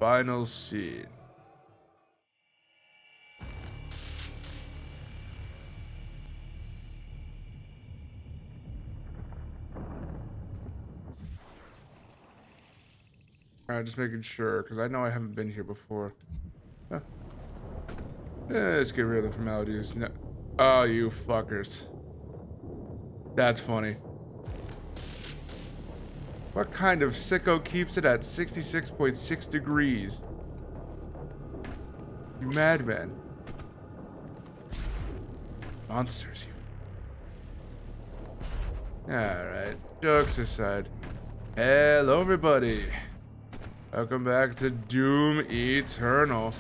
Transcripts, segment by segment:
final scene. Alright, just making sure, because I know I haven't been here before. Huh. Let's get rid of the formalities. No. Oh, you fuckers. That's funny. What kind of sicko keeps it at 66.6 degrees? You madman. Monsters. Alright, jokes aside. Hello, everybody. Welcome back to Doom Eternal.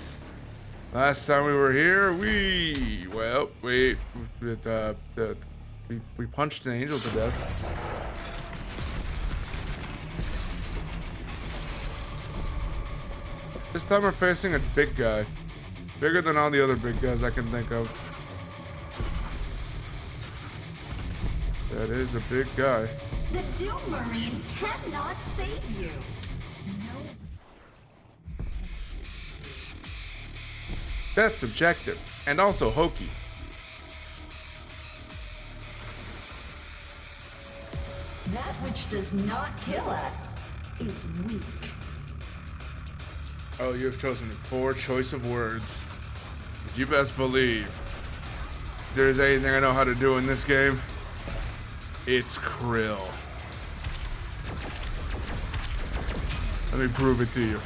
Last time we were here, we punched an angel to death. This time we're facing a big guy. Bigger than all the other big guys I can think of. That is a big guy. The Doom Marine cannot save you. No. That's subjective, and also hokey. That which does not kill us is weak. Oh, you have chosen a poor choice of words. As you best believe, if there's anything I know how to do in this game, it's krill. Let me prove it to you.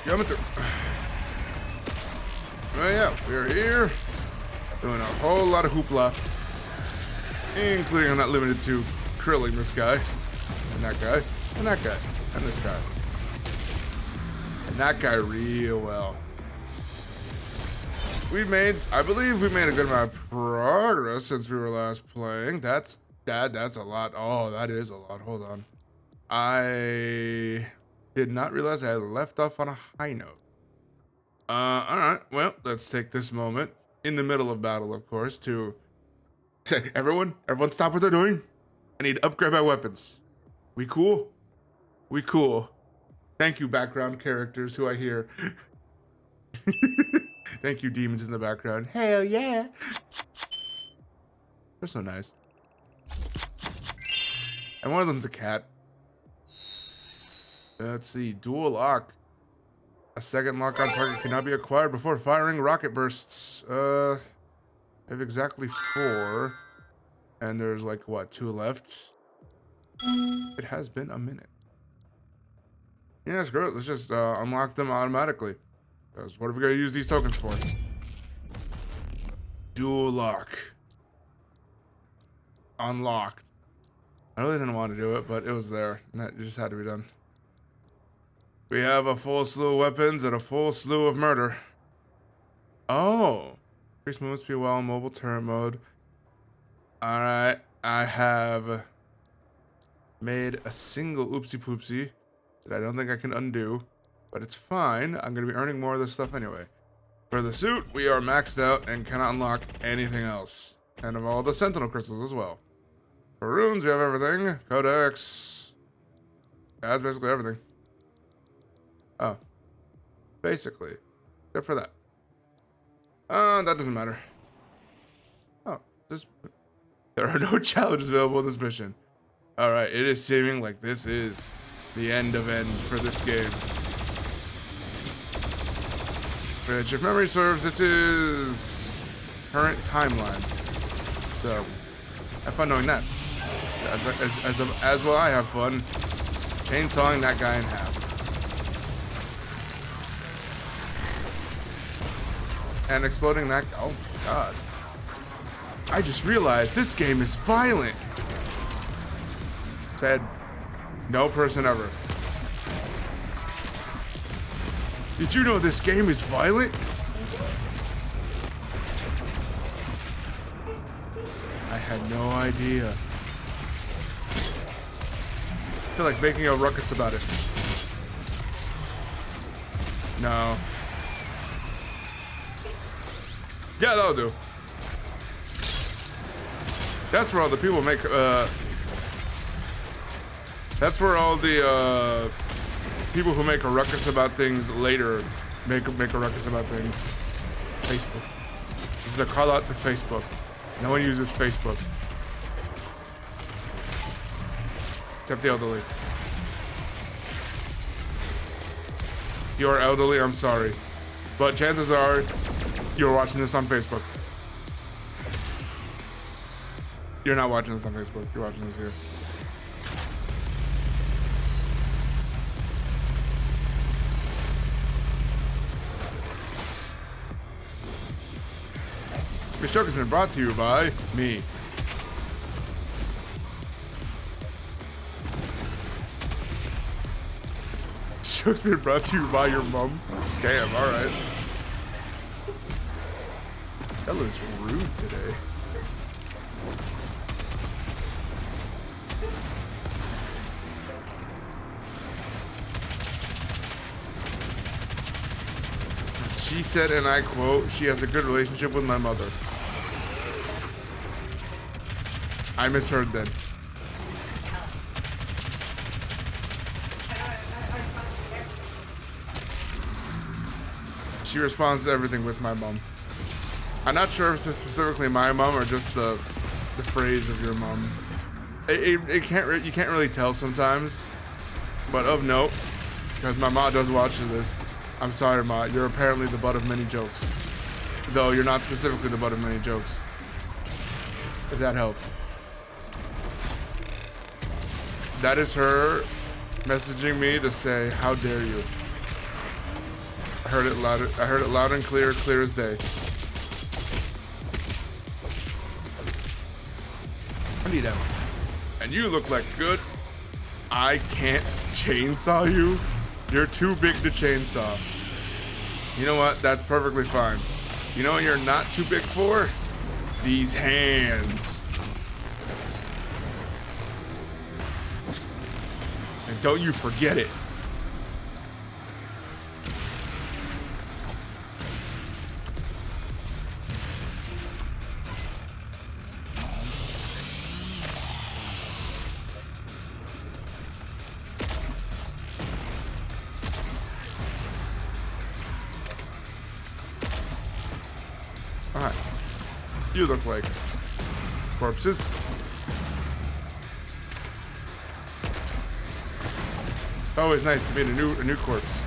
Coming through. Oh yeah, we're here doing a whole lot of hoopla, including I'm not limited to krilling this guy, and that guy, and that guy, and this guy, and that guy real well. I believe we made a good amount of progress since we were last playing. That's a lot. Oh, that is a lot. Hold on. I did not realize I had left off on a high note. Alright, well, let's take this moment, in the middle of battle, of course, to say, everyone stop what they're doing. I need to upgrade my weapons. We cool? We cool. Thank you, background characters who I hear. Thank you, demons in the background. Hell yeah. They're so nice. And one of them's a cat. Let's see, dual lock. A second lock on target cannot be acquired before firing rocket bursts. I have exactly 4. And there's like, what, 2 left? It has been a minute. Yeah, screw it. Let's just unlock them automatically. Because what are we going to use these tokens for? Dual lock. Unlocked. I really didn't want to do it, but it was there. And that just had to be done. We have a full slew of weapons and a full slew of murder. Oh. Increase movement speed while in mobile turret mode. Alright. I have made a single oopsie poopsie that I don't think I can undo. But it's fine. I'm going to be earning more of this stuff anyway. For the suit, we are maxed out and cannot unlock anything else. And of all the sentinel crystals as well. For runes, we have everything. Codex. That's basically everything. Oh. Basically. Except for that. That doesn't matter. Oh. There are no challenges available in this mission. Alright, it is seeming like this is the end for this game. Which, if memory serves, it is current timeline. So, have fun knowing that. As will I have fun chainsawing that guy in half. And exploding that. Oh my god. I just realized this game is violent. Said no person ever. Did you know this game is violent? I had no idea. I feel like making a ruckus about it. No. Yeah, that'll do. That's where all the people make, that's where all the, people who make a ruckus about things later make a ruckus about things. Facebook. This is a call out to Facebook. No one uses Facebook. Except the elderly. If you are elderly, I'm sorry. But chances are, you're watching this on Facebook. You're not watching this on Facebook. You're watching this here. This joke has been brought to you by me. This joke's been brought to you by your mom. Damn, alright. Stella's rude today. She said, and I quote, she has a good relationship with my mother. I misheard then. She responds to everything with my mom. I'm not sure if it's specifically my mom or just the phrase of your mom. You can't really tell sometimes, but of note, because my mom does watch this. I'm sorry, Ma. You're apparently the butt of many jokes, though you're not specifically the butt of many jokes. If that helps. That is her messaging me to say, "How dare you?" I heard it loud. I heard it loud and clear, clear as day. I need that. And you look like good. I can't chainsaw you. You're too big to chainsaw. You know what? That's perfectly fine. You know what you're not too big for? These hands. And don't you forget it. Alright. You look like corpses. It's always nice to meet a new corpse.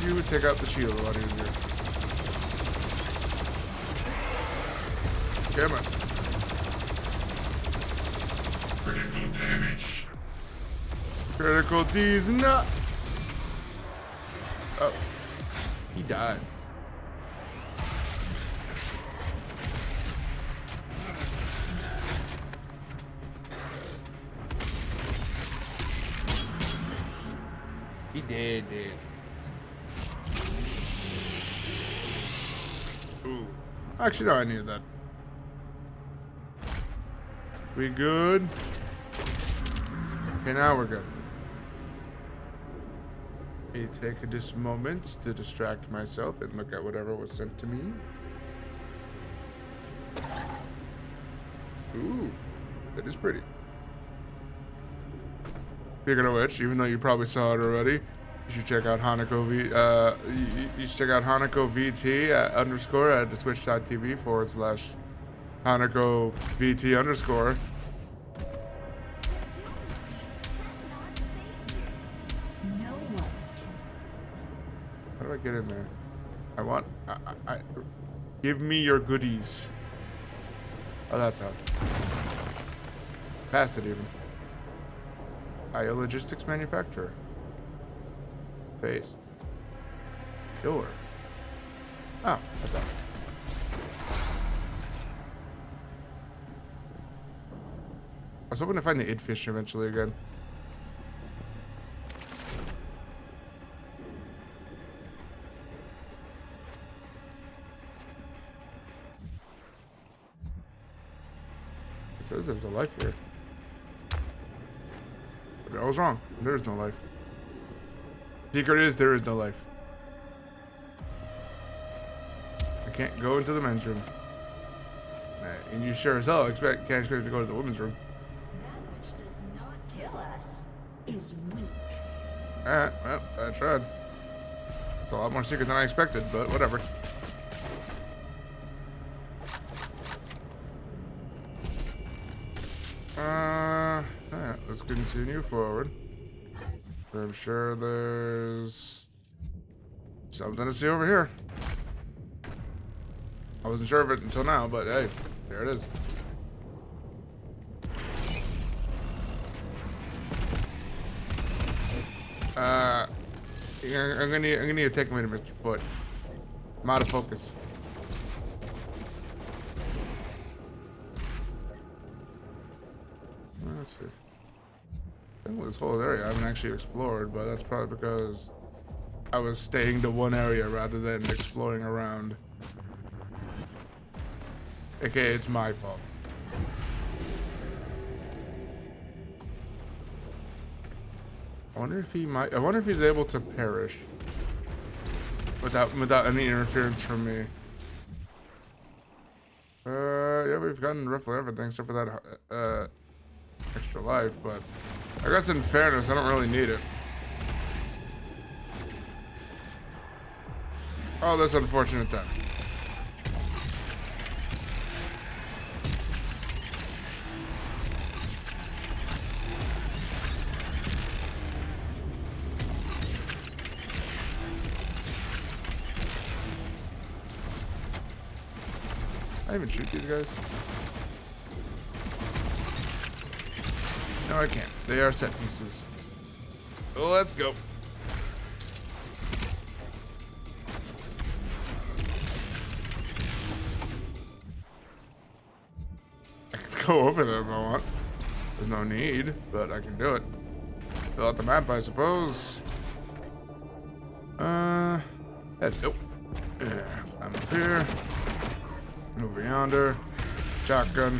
You would take out the shield a lot easier. Come on. Critical damage. Critical D's not. Oh, he died. He dead. Ooh. Actually, no, I needed that. We good? Okay, now we're good. Let me take this moment to distract myself and look at whatever was sent to me. Ooh, that is pretty. Speaking of which, even though you probably saw it already, you should check out Hanako you should check out Hanako VT underscore at twitch.tv/Hanako VT underscore. No one can see. How do I get in there? I give me your goodies. Oh, that's out. Pass it even. A logistics manufacturer. Base. Door. Oh, that's out. was hoping to find the id fish eventually again. It says there's a life here. But I was wrong. There is no life. Secret is there is no life. I can't go into the men's room. And you sure as hell can't expect to go to the women's room. That which does not kill us is weak. Alright, well, I tried. It's a lot more secret than I expected, but whatever. Alright, let's continue forward. I'm sure there's something to see over here. I wasn't sure of it until now, but hey, there it is. I'm gonna need to take a minute, Mr. Foot. I'm out of focus. Let's see. I think this whole area I haven't actually explored, but that's probably because I was staying to one area rather than exploring around. Okay, it's my fault. I wonder if he's able to perish without any interference from me. Yeah, we've gotten roughly everything except for that extra life, but I guess in fairness, I don't really need it. Oh, that's unfortunate then. I even shoot these guys? No, I can't. They are set pieces. Well, let's go. I can go over there if I want. There's no need, but I can do it. Fill out the map, I suppose. Nope. Yeah, I'm up here. Over yonder. Shotgun.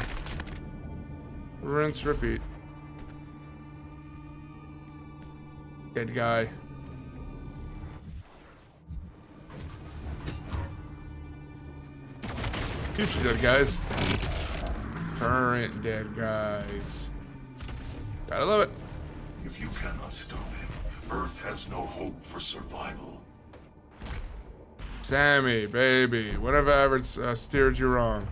Rinse, repeat. Dead guy. Future dead guys. Current dead guys. Gotta love it. If you cannot stop him, Earth has no hope for survival. Sammy, baby, when have I ever steered you wrong?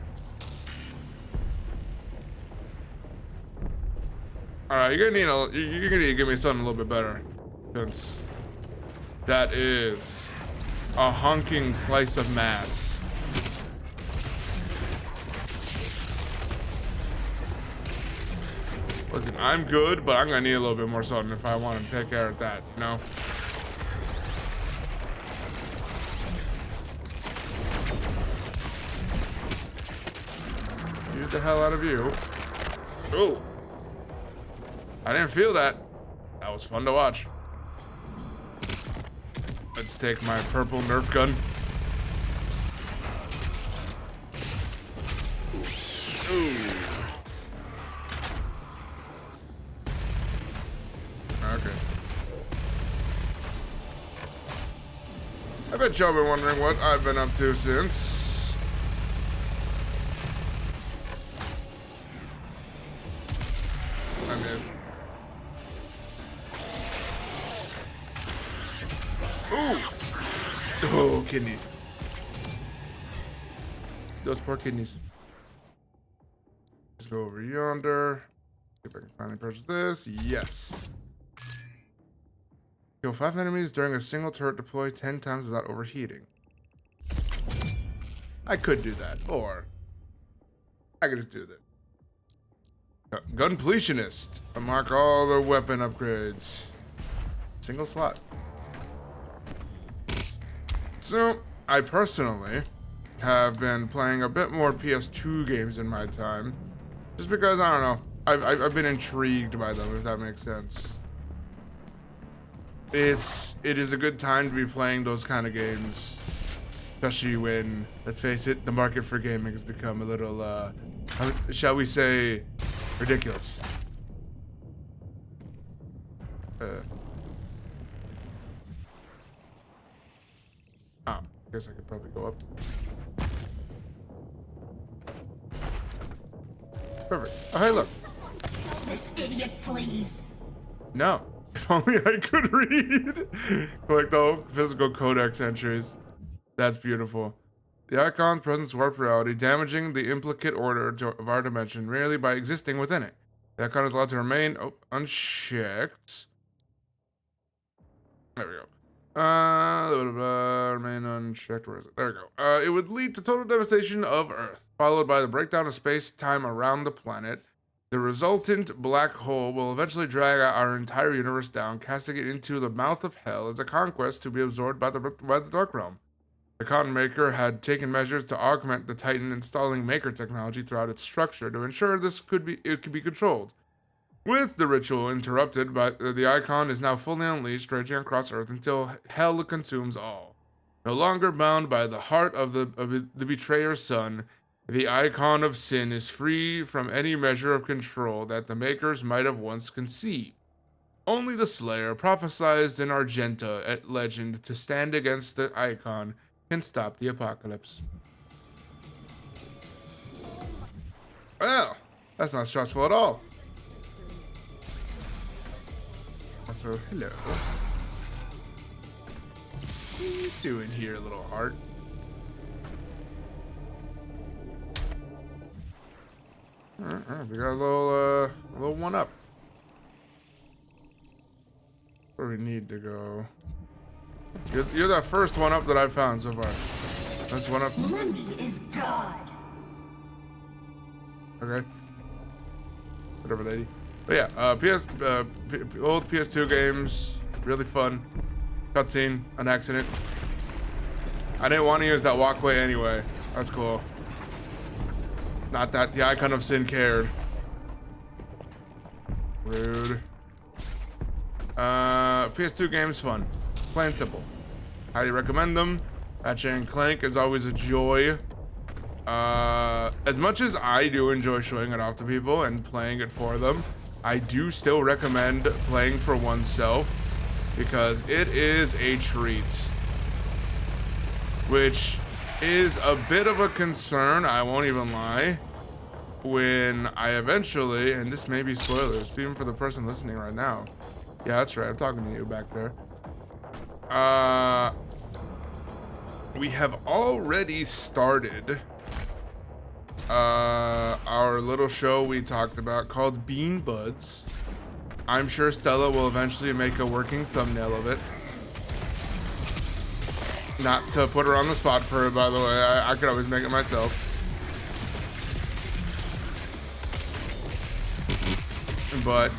Alright, you're gonna need to give me something a little bit better. Since that is a honking slice of mass. Listen, I'm good, but I'm gonna need a little bit more something if I want to take care of that, you know? Use the hell out of you. Ooh. I didn't feel that. That was fun to watch. Let's take my purple Nerf gun. Ooh. Okay. I bet y'all been wondering what I've been up to since. I missed. Ooh! Oh, kidney. Those poor kidneys. Let's go over yonder. See if I can finally purchase this. Yes. Kill 5 enemies during a single turret deploy 10 times without overheating. I could do that, or I could just do this. Gunpletionist. Unlock all the weapon upgrades. Single slot. So, I personally have been playing a bit more PS2 games in my time. Just because, I don't know, I've been intrigued by them, if that makes sense. It is a good time to be playing those kind of games, especially when, let's face it, the market for gaming has become a little, shall we say, ridiculous. Oh, guess I could probably go up. Perfect. Oh, hey, look. Kill this idiot, please. No. If only I could read. Collect all physical codex entries. That's beautiful. The icon's presence warps reality, damaging the implicate order of our dimension merely by existing within it. The icon is allowed to remain unchecked. There we go. Remain unchecked. Where is it? There we go. It would lead to total devastation of Earth, followed by the breakdown of space-time around the planet. The resultant black hole will eventually drag our entire universe down, casting it into the mouth of hell as a conquest to be absorbed by the Dark Realm. The Cotton Maker had taken measures to augment the Titan, installing Maker technology throughout its structure to ensure it could be controlled. With the ritual interrupted, the icon is now fully unleashed, raging across Earth until hell consumes all. No longer bound by the heart of the betrayer's son, the icon of sin is free from any measure of control that the makers might have once conceived. Only the Slayer, prophesied in Argenta legend to stand against the icon, can stop the apocalypse. Well, that's not stressful at all. Also, hello. What are you doing here, little heart? We got a little one up. Where we need to go. You're the first one up that I've found so far. That's one up. Luni is God. Okay. Whatever, lady. But yeah, old PS2 games, really fun. Cutscene, an accident. I didn't want to use that walkway anyway. That's cool. Not that the icon of sin cared. Rude. PS2 games fun. Plain and simple. Highly recommend them. Ratchet and Clank is always a joy. As much as I do enjoy showing it off to people and playing it for them, I do still recommend playing for oneself because it is a treat. Which is a bit of a concern, I won't even lie, when I eventually, and this may be spoilers, even for the person listening right now. Yeah, that's right, I'm talking to you back there. We have already started our little show we talked about called Bean Buds. I'm sure Stella will eventually make a working thumbnail of it. Not to put her on the spot for it, by the way. I could always make it myself. But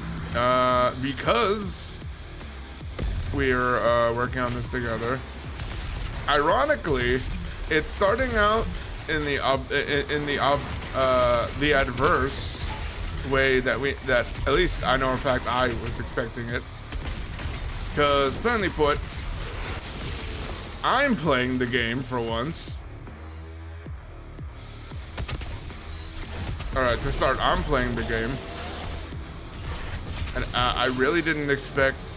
because we're working on this together, ironically, it's starting out in the adverse way that at least I know in fact I was expecting it. Because plainly put, I'm playing the game for once. Alright, to start, I'm playing the game. And I really didn't expect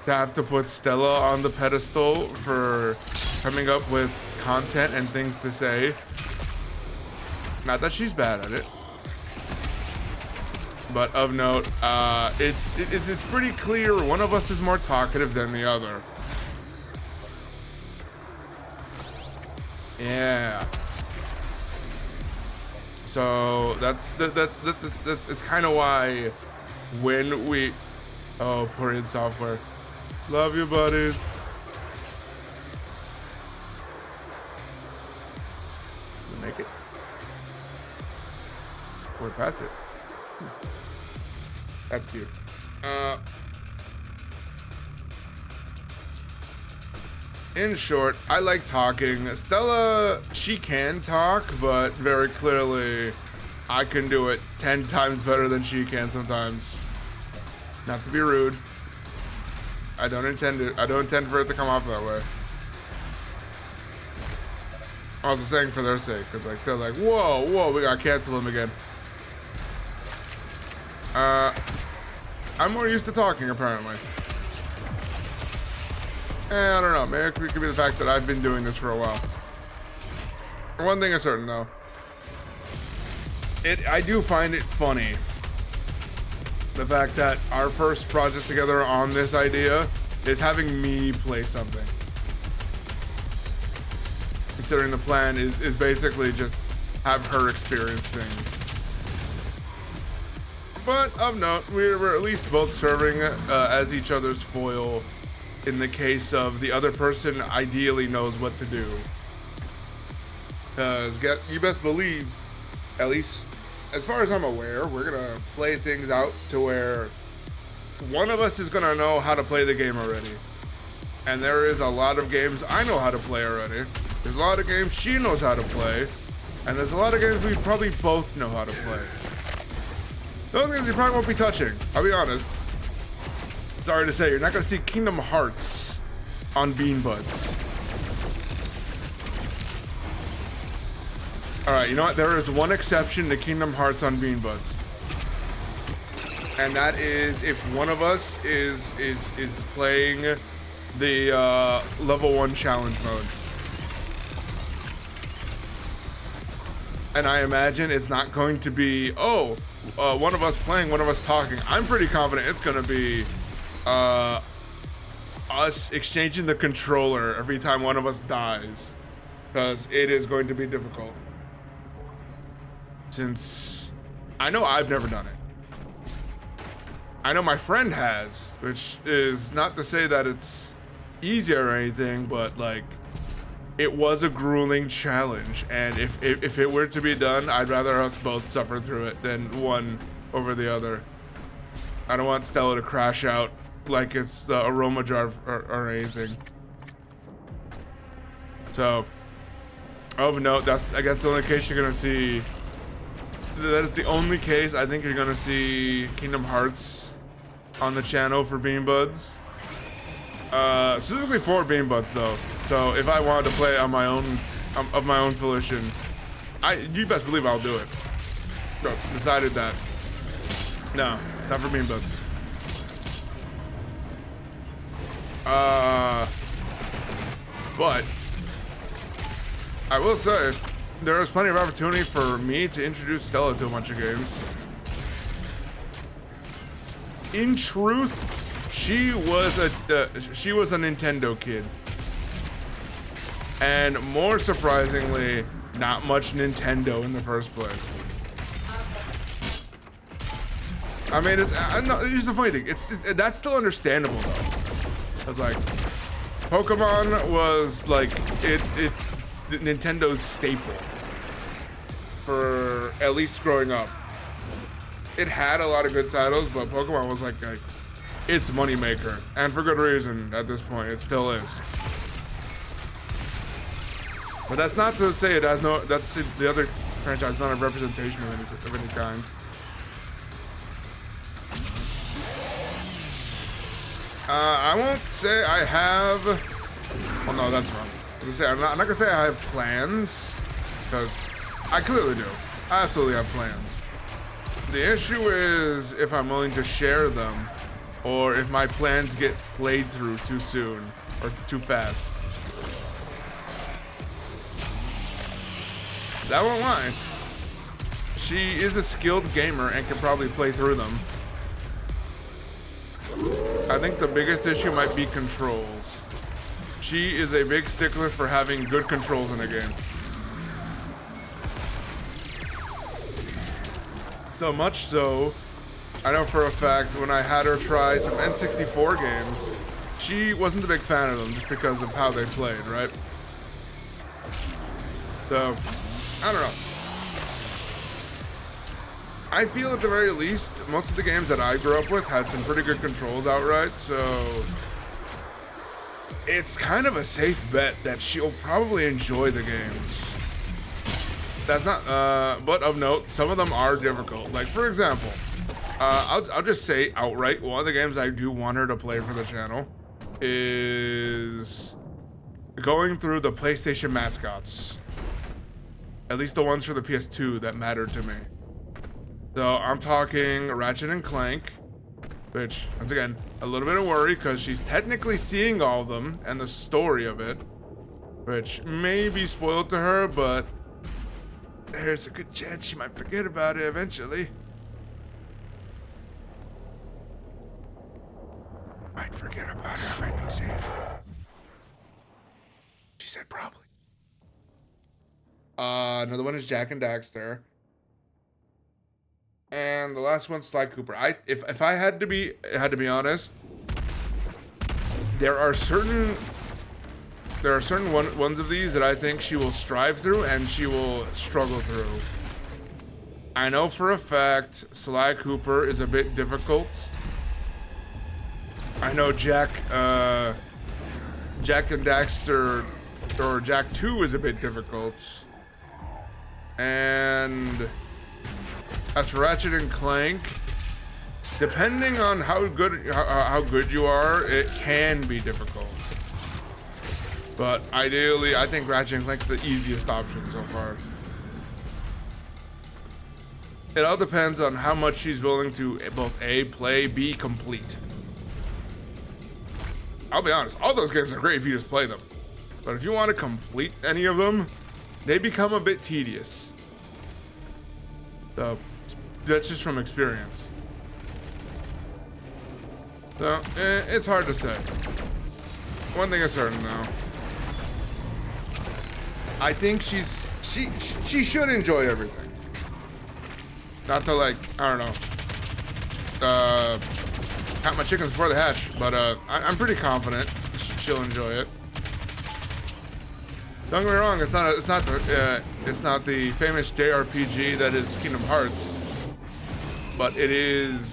to have to put Stella on the pedestal for coming up with content and things to say. Not that she's bad at it. But of note, it's pretty clear one of us is more talkative than the other. Yeah. So that's it's kind of why when we poor id software, love you buddies. Did we make it? We're past it. That's cute. In short, I like talking. Stella, she can talk, but very clearly I can do it 10 times better than she can sometimes. Not to be rude. I don't intend for it to come off that way. I was saying for their sake, because like they're like, whoa, we gotta cancel him again. I'm more used to talking apparently. I don't know, maybe it could be the fact that I've been doing this for a while. One thing is certain though. I do find it funny. The fact that our first project together on this idea is having me play something. Considering the plan is basically just have her experience things. But of note, we're at least both serving as each other's foil in the case of the other person ideally knows what to do. Because you best believe, at least as far as I'm aware, we're gonna play things out to where one of us is gonna know how to play the game already. And there is a lot of games I know how to play already. There's a lot of games she knows how to play. And there's a lot of games we probably both know how to play. Those games you probably won't be touching, I'll be honest. Sorry to say, you're not gonna see Kingdom Hearts on Bean Buds. Alright, you know what? There is one exception to Kingdom Hearts on Bean Buds. And that is if one of us is playing the level 1 challenge mode. And I imagine it's not going to be, one of us playing, one of us talking. I'm pretty confident it's gonna be us exchanging the controller every time one of us dies. Because it is going to be difficult. Since I know I've never done it. I know my friend has, which is not to say that it's easier or anything, but like, it was a grueling challenge, and if it were to be done, I'd rather us both suffer through it than one over the other. I don't want Stella to crash out like it's the aroma jar or anything. So, of note, I guess the only case you're gonna see. That is the only case I think you're gonna see Kingdom Hearts on the channel for Bean Buds. Specifically for Bean Buds though. So if I wanted to play on my own, of my own volition, you best believe I'll do it. So, decided that. No, not for Bean Buds. But I will say, there was plenty of opportunity for me to introduce Stella to a bunch of games. In truth, she was a Nintendo kid. And more surprisingly, not much Nintendo in the first place. I mean, here's the funny thing. That's still understandable though. I was like, Pokemon was like Nintendo's staple for at least growing up. It had a lot of good titles, but Pokemon was like its moneymaker, and for good reason at this point. It still is. But that's not to say it has no. That's the other franchise not a representation of any kind. I won't say I have. Well, no, that's wrong. I'm not gonna say I have plans, because I clearly do. I absolutely have plans. The issue is if I'm willing to share them, or if my plans get played through too soon or too fast. That won't lie. She is a skilled gamer and can probably play through them. I think the biggest issue might be controls. She is a big stickler for having good controls in a game. So much so, I know for a fact when I had her try some N64 games, she wasn't a big fan of them just because of how they played, right? So, I don't know. I feel at the very least, most of the games that I grew up with had some pretty good controls outright, so it's kind of a safe bet that she'll probably enjoy the games. That's not, but of note, some of them are difficult. Like, for example, I'll just say outright, one of the games I do want her to play for the channel is going through the PlayStation mascots. At least the ones for the PS2 that mattered to me. So I'm talking Ratchet and Clank, which, once again, a little bit of worry because she's technically seeing all of them and the story of it, which may be spoiled to her, but there's a good chance she might forget about it eventually. Might forget about it, I might be safe. She said probably. Another one is Jack and Daxter. And the last one's Sly Cooper. If I had to be honest, there are certain ones of these that I think she will strive through and she will struggle through. I know for a fact Sly Cooper is a bit difficult. I know Jack and Daxter, or Jack 2 is a bit difficult. And as for Ratchet and Clank, depending on how good you are, it can be difficult. But ideally, I think Ratchet and Clank's the easiest option so far. It all depends on how much she's willing to both A, play, B, complete. I'll be honest, all those games are great if you just play them. But if you want to complete any of them, they become a bit tedious. So, that's just from experience. So, it's hard to say. One thing is certain though. I think she should enjoy everything. Not to, like, I don't know, count my chickens before they hatch, but I'm pretty confident she'll enjoy it. Don't get me wrong, it's not the famous JRPG that is Kingdom Hearts, but it is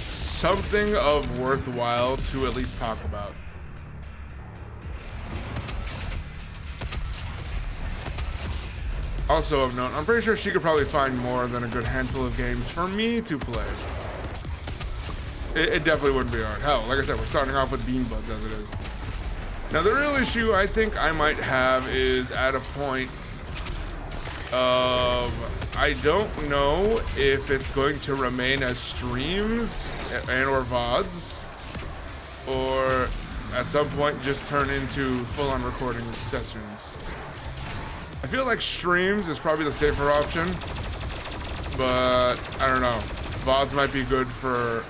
something of worthwhile to at least talk about. Also of note, I'm pretty sure she could probably find more than a good handful of games for me to play. It definitely wouldn't be hard. Hell, like I said, we're starting off with Bean Buds as it is. Now the real issue I think I might have is at a point of I don't know if it's going to remain as streams and or VODs, or at some point just turn into full-on recording sessions. I feel like streams is probably the safer option, but I don't know. VODs might be good for,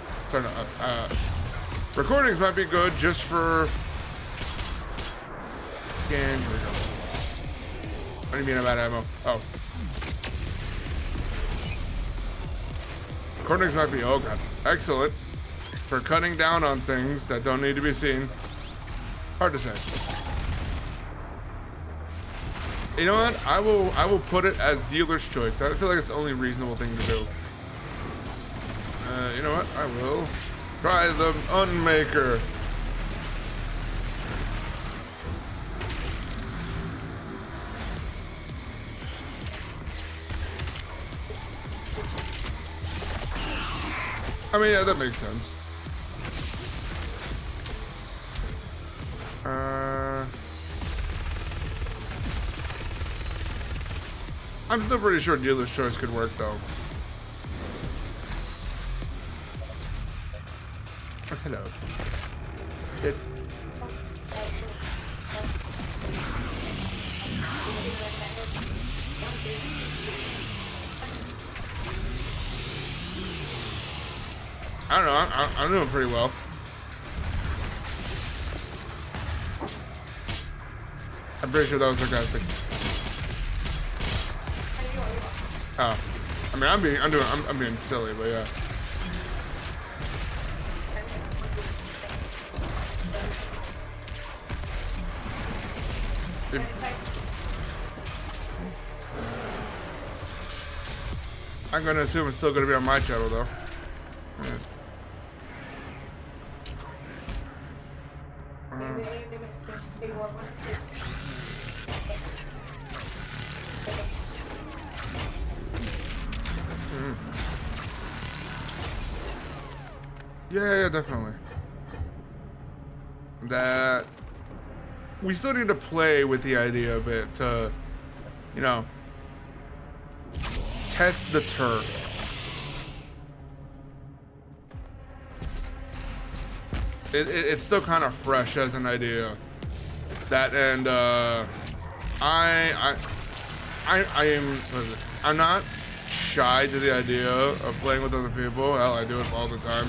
recordings might be good just for, and here we go. What do you mean I'm out of ammo? Oh. Recordings might be, oh god, excellent. For cutting down on things that don't need to be seen. Hard to say. You know what? I will put it as dealer's choice. I feel like it's the only reasonable thing to do. You know what? I will try the Unmaker. I mean, yeah, that makes sense. I'm still pretty sure dealer's choice could work though. Oh, hello. Kid. I don't know, I'm doing pretty well. I'm pretty sure that was sarcastic. Oh, I mean, I'm being silly, but yeah. I'm gonna assume it's still gonna be on my channel though. Yeah. Yeah, definitely. That we still need to play with the idea a bit to, you know, test the turf. It's still kind of fresh as an idea. That and I'm not shy to the idea of playing with other people. Hell, I do it all the time.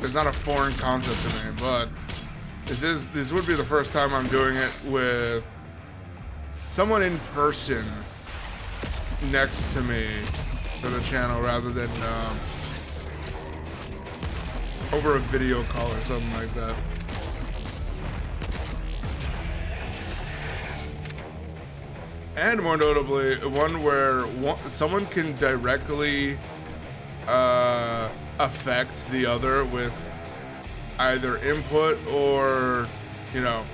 It's not a foreign concept to me, but this would be the first time I'm doing it with someone in person next to me for the channel rather than over a video call or something like that. And more notably, one where someone can directly affect the other with either input or, you know,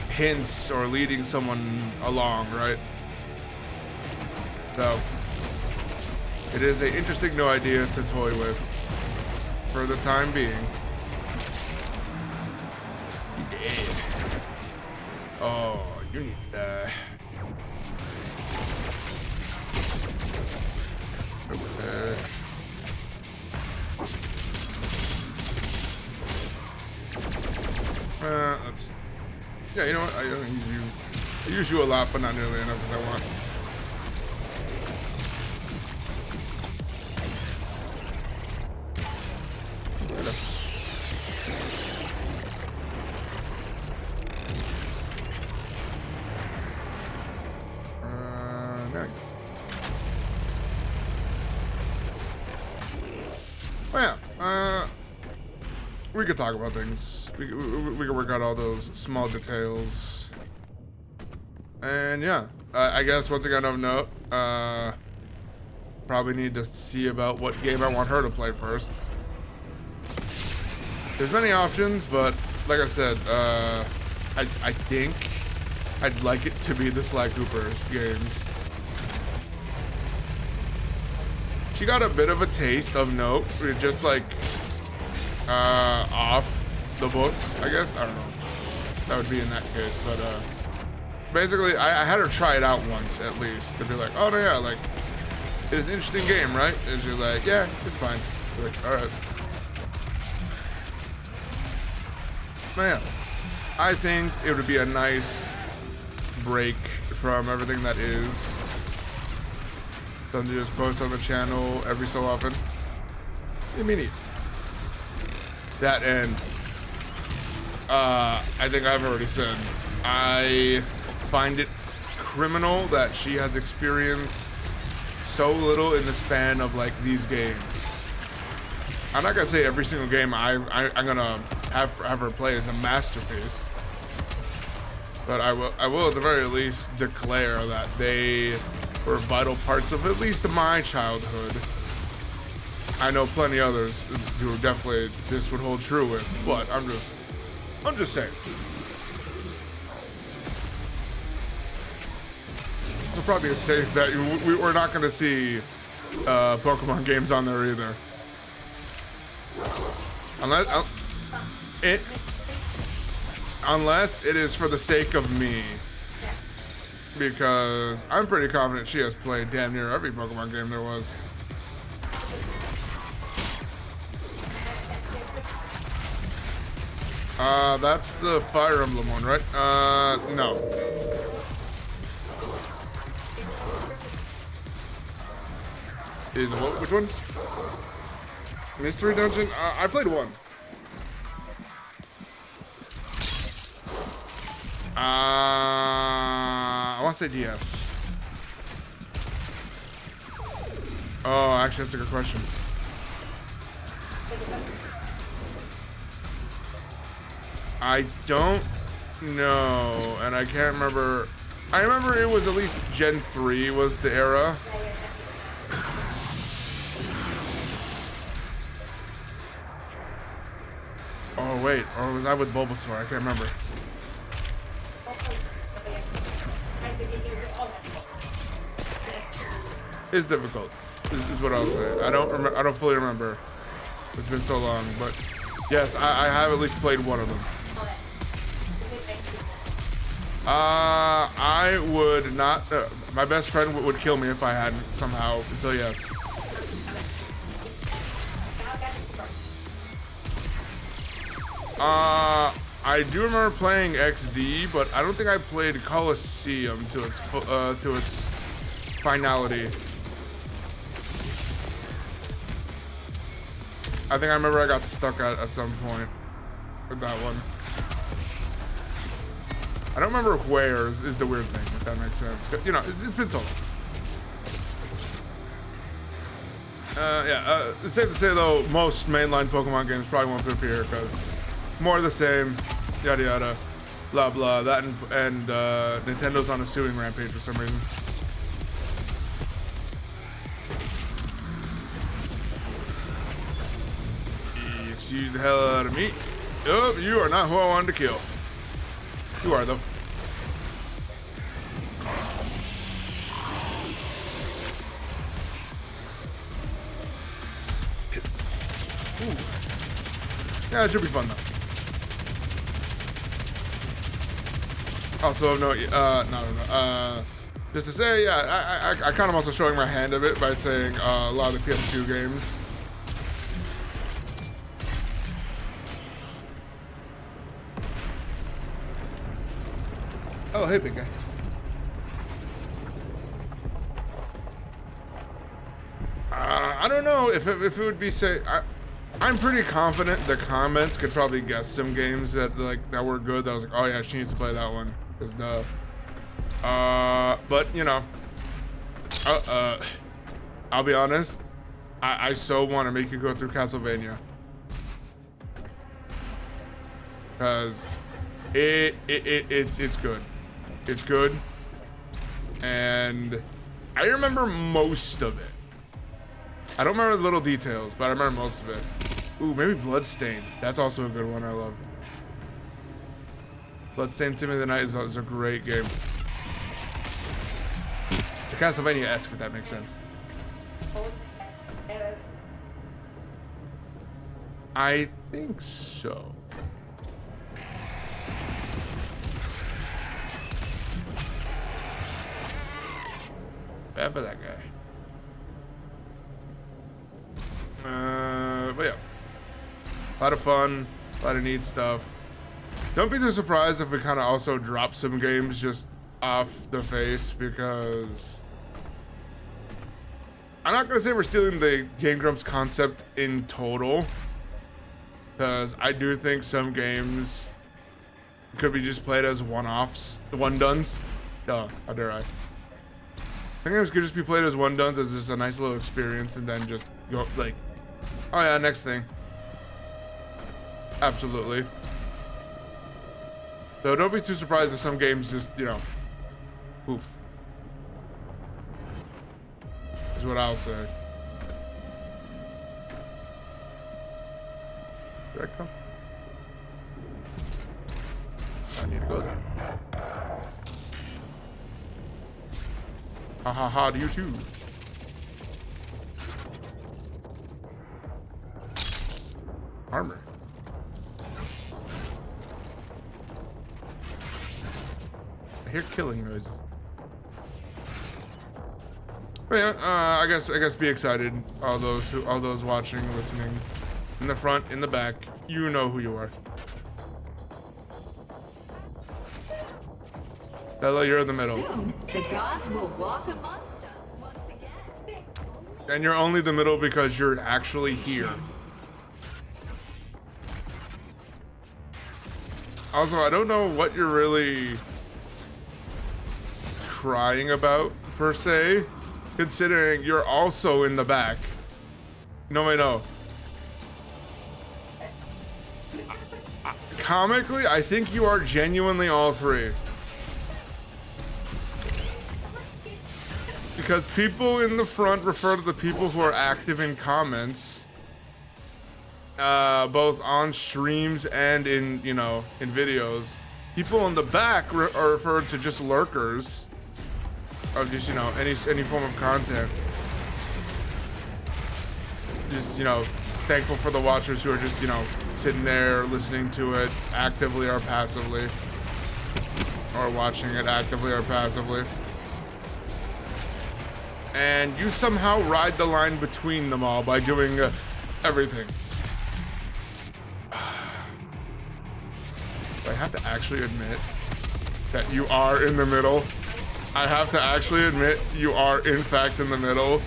hints or leading someone along, right? So, it is an interesting new idea to toy with for the time being. Yeah. Oh, you need to die. Okay. Let's see. Yeah, you know what? I don't use you. I use you a lot, but not nearly enough as I want. No. Well, yeah. We could talk about things. We could work out all those small details. And yeah, I guess once again of note, probably need to see about what game I want her to play first. There's many options, but like I said, I think I'd like it to be the Sly Cooper games. She got a bit of a taste of note, just like off the books, I guess. I don't know. That would be in that case, but basically, I had her try it out once at least to be like, oh no, yeah, like it's an interesting game, right? And she's like, yeah, it's fine. I'm like, all right. Man, I think it would be a nice break from everything that is. Done to just post on the channel every so often. It'd be neat. That and I think I've already said, I find it criminal that she has experienced so little in the span of like these games. I'm not gonna say every single game I'm gonna have her play is a masterpiece, but I will at the very least declare that they were vital parts of at least my childhood. I know plenty others who definitely this would hold true with, but I'm just saying. It's probably a safe bet. We're not gonna see Pokemon games on there either. Unless it is for the sake of me. Because I'm pretty confident she has played damn near every Pokemon game there was. That's the Fire Emblem one, right? No. Is what? Which one? Mystery Dungeon? I played one. I want to say DS. Oh, actually, that's a good question. I don't know, and I can't remember. I remember it was at least Gen 3 was the era. Oh, wait, or was I with Bulbasaur? I can't remember. It's difficult. is what I'll say. I don't fully remember. It's been so long, but yes, I have at least played one of them. I would not. My best friend would kill me if I hadn't somehow. So yes. I do remember playing XD, but I don't think I played Coliseum to its finality. I think I remember I got stuck at some point with that one. I don't remember where is the weird thing, if that makes sense. You know, it's been so long. Yeah, it's safe to say though, most mainline Pokemon games probably won't appear because more of the same, yada yada, blah blah. That and Nintendo's on a suing rampage for some reason. Excuse the hell out of me. Oh, you are not who I wanted to kill. You are though. Ooh. Yeah, it should be fun though. Also, no, just to say, yeah, I kind of also showing my hand a bit by saying a lot of the PS2 games. Oh, hey, big guy. I don't know if it would be I'm pretty confident the comments could probably guess some games that were good. That I was like, oh yeah, she needs to play that one. Cause no. But you know, I'll be honest. I so want to make you go through Castlevania. Cause it's good. It's good. And I remember most of it. I don't remember the little details, but I remember most of it. Ooh, maybe Bloodstained. That's also a good one I love. Bloodstained Symphony of the Night is a great game. It's a Castlevania-esque, if that makes sense. I think so. Bad for that guy. But yeah, a lot of fun, a lot of neat stuff. Don't be too surprised if we kind of also drop some games just off the face, because I'm not gonna say we're stealing the Game Grumps concept in total, because I do think some games could be just played as one-offs, one-dones. Duh, how dare I? Some games could just be played as one-dones, as just a nice little experience, and then just go like, oh yeah, next thing. Absolutely. So don't be too surprised if some games just, you know, poof. Is what I'll say. Did I come? I need to go there. Ha ha ha, to you too. Armor. I hear killing noises. But yeah, I guess be excited. All those watching, listening, in the front, in the back, you know who you are. Stella, you're in the middle. Soon, the gods will walk amongst us once again. And you're only the middle because you're actually here. Also, I don't know what you're really crying about, per se, considering you're also in the back. No, wait, no. Comically, I think you are genuinely all three. Because people in the front refer to the people who are active in comments, both on streams and in, you know, in videos. People in the back are referred to just lurkers of just, you know, any form of content. just, you know, thankful for the watchers who are just, you know, sitting there listening to it actively or passively, or watching it actively or passively. And you somehow ride the line between them all by doing everything. I have to actually admit that you are in the middle. I have to actually admit you are in fact in the middle.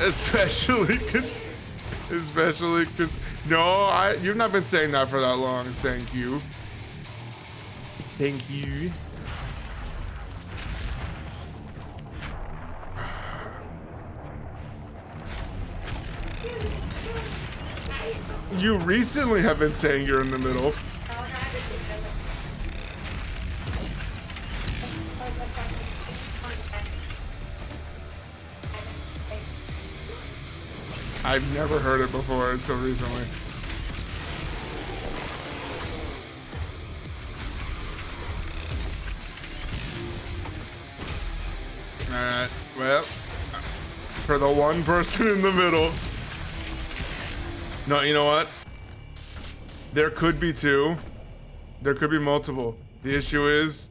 Especially cause no, you've not been saying that for that long. Thank you. Thank you. You recently have been saying you're in the middle. I've never heard it before until recently. Alright, well, for the one person in the middle. No, you know what? There could be two. There could be multiple. The issue is,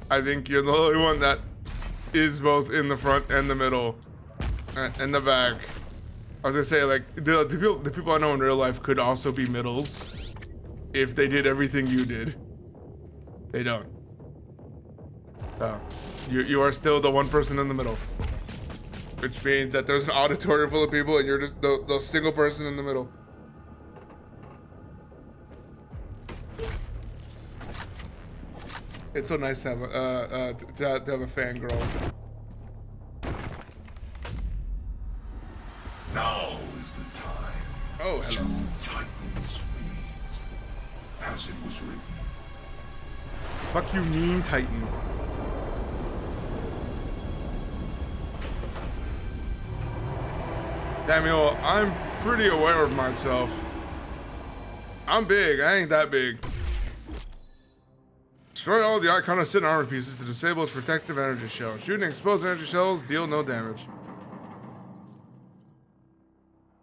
I think you're the only one that is both in the front and the middle and the back. I was gonna say, like, the people I know in real life could also be middles if they did everything you did. They don't. So, you are still the one person in the middle, which means that there's an auditorium full of people and you're just the single person in the middle. It's so nice to have a fangirl. Now is the time. Oh, hello. To Titan's Weeb, as it was written. Fuck you, mean Titan. Samuel, I'm pretty aware of myself. I'm big, I ain't that big. Destroy all the Iconosyn armor pieces to disable its protective energy shell. Shooting exposed energy shells deal no damage.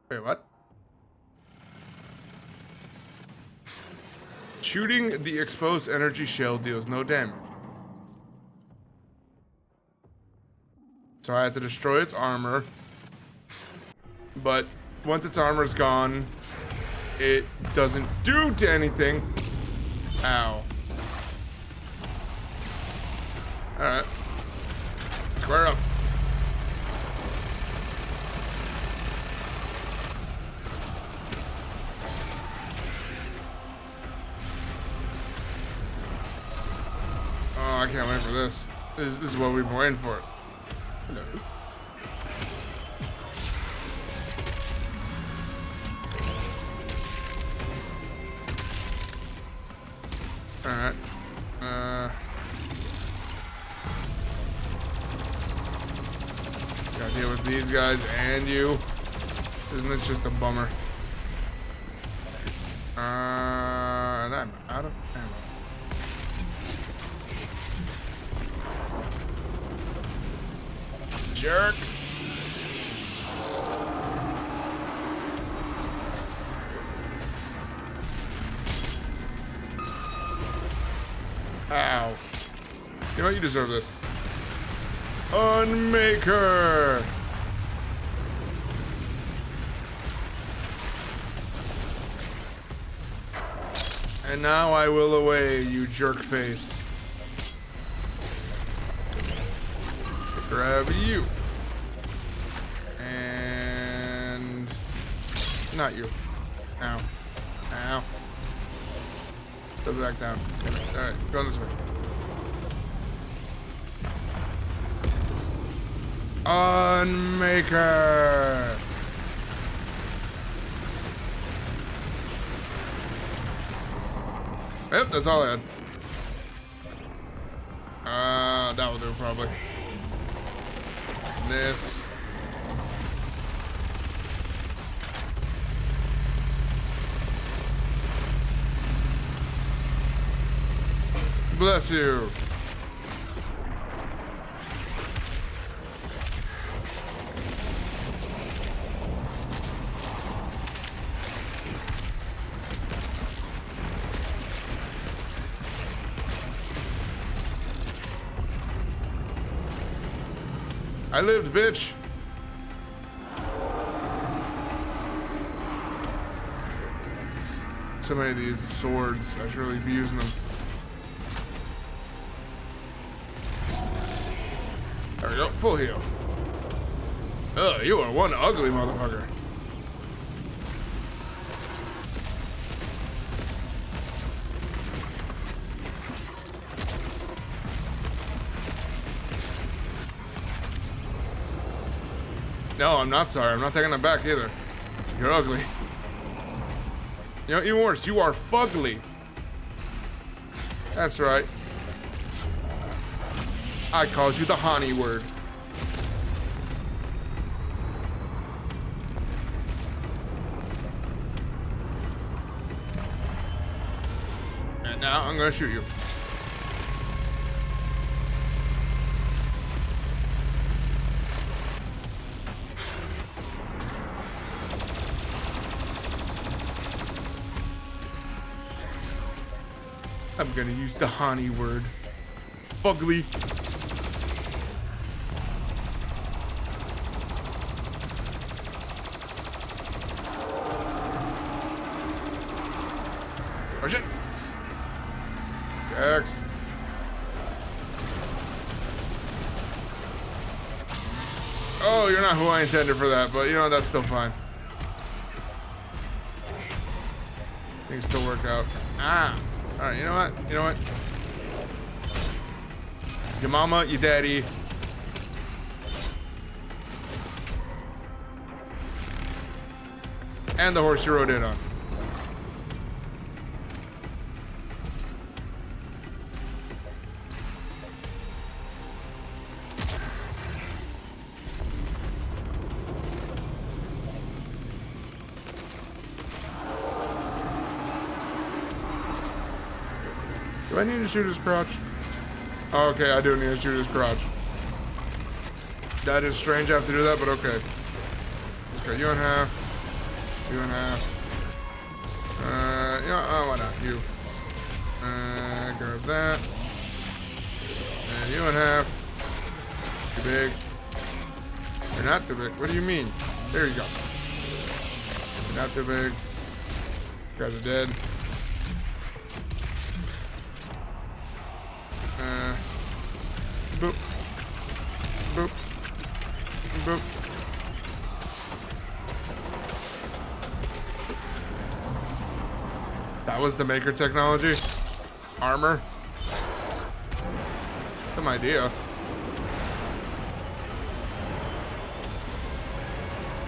Wait, what? Shooting the exposed energy shell deals no damage. So I have to destroy its armor. But once its armor's gone, it doesn't do anything. Ow. Alright. Square up. Oh, I can't wait for this. This is what we've been waiting for. Hello. Alright. Gotta deal with these guys and you. Isn't this just a bummer? And I'm out of ammo. Jerk. Ow. You know what? You deserve this. Unmaker. And now I will away, you jerk face. Grab you. And not you. Ow. Ow. Go back down. Alright, go this way. Unmaker. Yep, that's all I had. That will do probably. This. Bless you. I lived, bitch. So many of these swords. I should really be using them. There we go. Full heal. Ugh, you are one ugly motherfucker. No, I'm not sorry. I'm not taking that back either. You're ugly. You know, even worse, you are fugly. That's right. I called you the Hani word. And now I'm gonna shoot you. I'm gonna use the Hani word. Fugly. Oh shit! Jax. Oh, you're not who I intended for that, but you know, that's still fine. Things still work out. Ah! Alright, you know what? You know what? Your mama, your daddy. And the horse you rode in on. Do I need to shoot his crotch? Oh, okay, I do need to shoot his crotch. That is strange I have to do that, but okay. Okay, you in half. You in half. You know, oh, why not? You. Grab that. And you in half. Too big. You're not too big. What do you mean? There you go. You're not too big. You guys are dead. Boop. Boop. Boop. That was the maker technology? Armor? Some idea.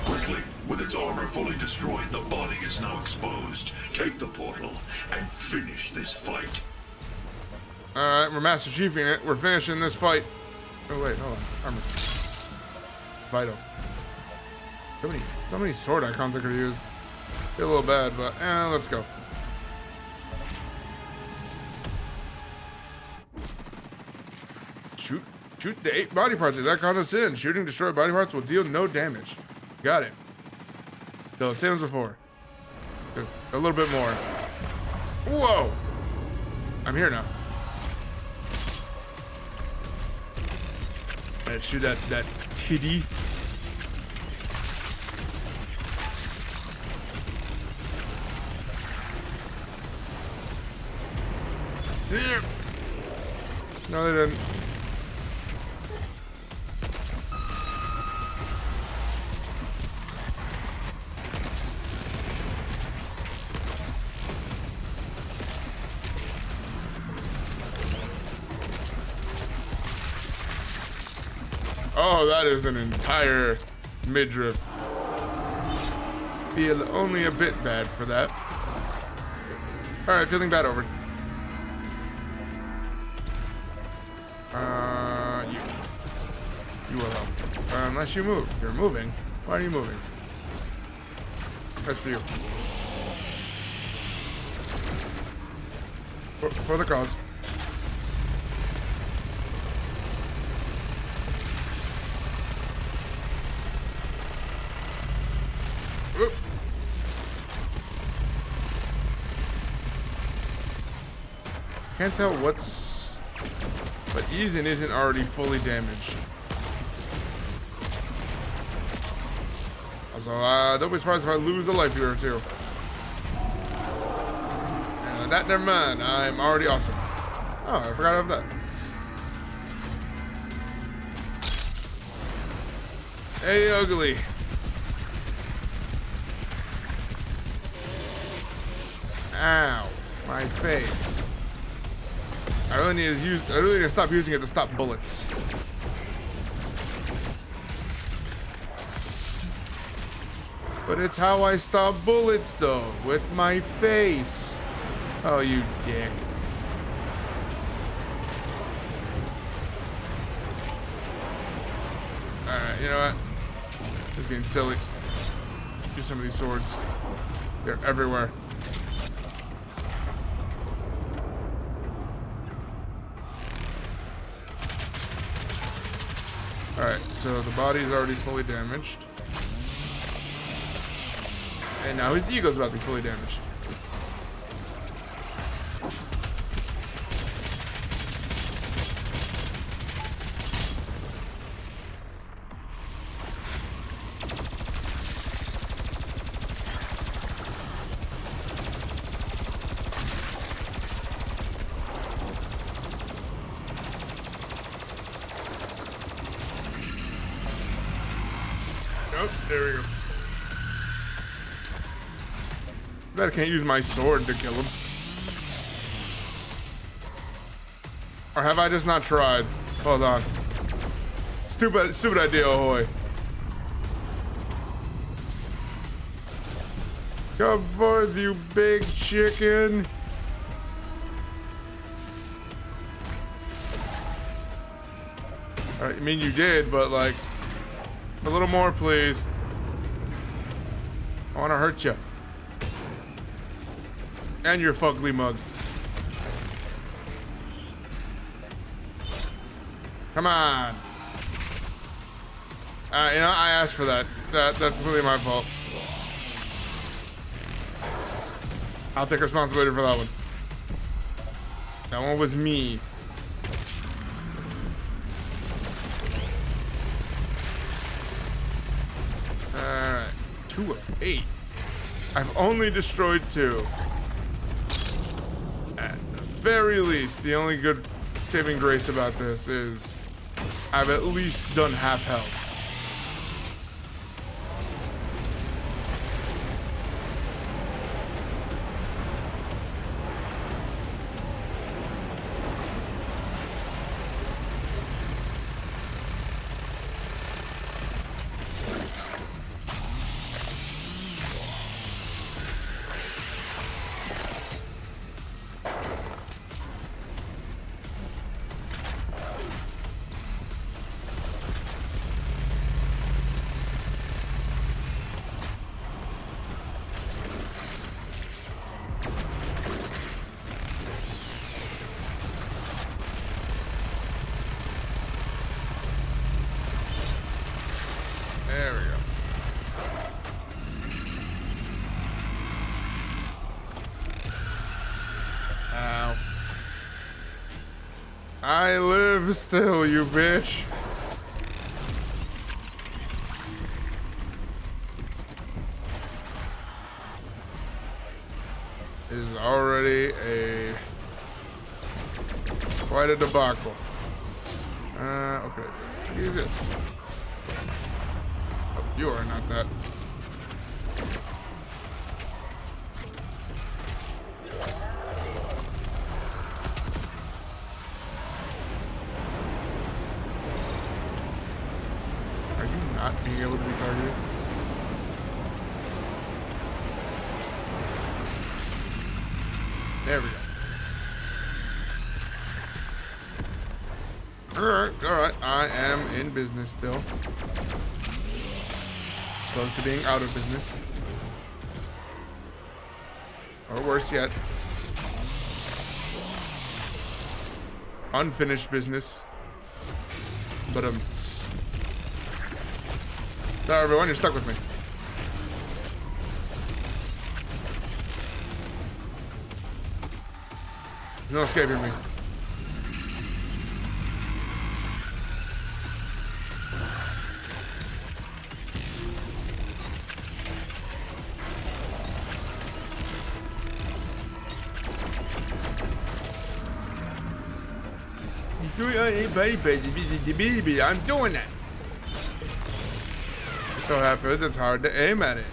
Quickly, with its armor fully destroyed, the body is now exposed. Take the portal and finish this fight. Alright, we're Master Chiefing it. We're finishing this fight. Oh, wait, hold on. Armor. Vital. So many sword icons I could use. Feel a little bad, but let's go. Shoot the 8 body parts. If that got us in. Shooting destroyed body parts will deal no damage. Got it. So same as before. Just a little bit more. Whoa! I'm here now. Let's shoot that titty. Yeah. No, they didn't. Oh, that is an entire midriff. Feel only a bit bad for that. Alright, feeling bad over. You will help. Unless you move. You're moving. Why are you moving? That's for you. For the cause. Oop. Can't tell what's... But Eason isn't already fully damaged. so don't be surprised if I lose a life here or two. And that, never mind. I'm already awesome. Oh, I forgot about that. Hey, ugly. Ow, my face. I really need to stop using it to stop bullets. But it's how I stop bullets, though, with my face. Oh, you dick. Alright, you know what? This is getting silly. Use some of these swords. They're everywhere. Alright, so the body is already fully damaged. And now his ego's about to be fully damaged. Nope, there we go. Bet I can't use my sword to kill him. Or have I just not tried? Hold on. Stupid idea, ahoy. Come forth, you big chicken. Alright, I mean you did, but like, a little more, please. I want to hurt you. And your fugly mug. Come on. You know, I asked for that. That's completely my fault. I'll take responsibility for that one. That one was me. Alright. 2 of 8. I've only destroyed 2. At the very least, the only good saving grace about this is I've at least done half health. There we go. Ow. I live still, you bitch. This is already quite a debacle. Okay. Use this. You are not that. Are you not being able to be targeted? There we go. Alright. I am in business still. Close to being out of business. Or worse yet. Unfinished business. But sorry everyone, you're stuck with me. There's no escaping me. I'm doing that. So happens it's hard to aim at it.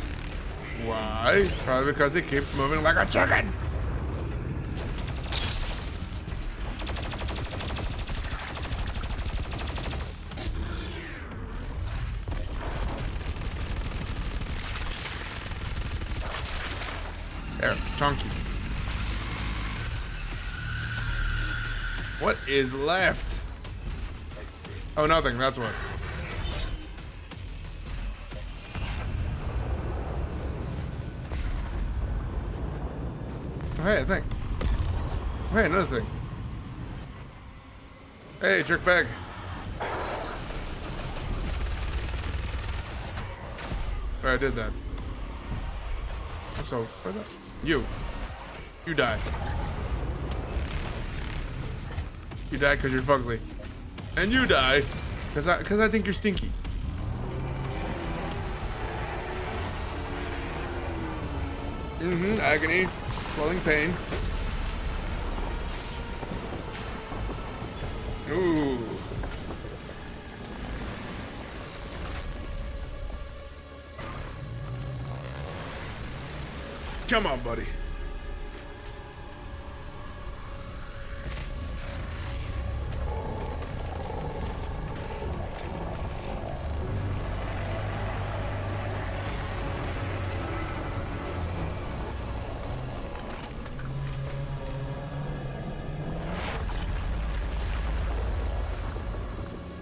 Why? Probably because it keeps moving like a chicken. There, chunky. What is left? Oh, nothing, that's what. Oh, hey, a thing. Oh, hey, another thing. Hey, jerk bag. Sorry, I did that. So, where the... You die. You die because you're fugly. And you die because I think you're stinky. Agony, swelling pain. Ooh. Come on, buddy.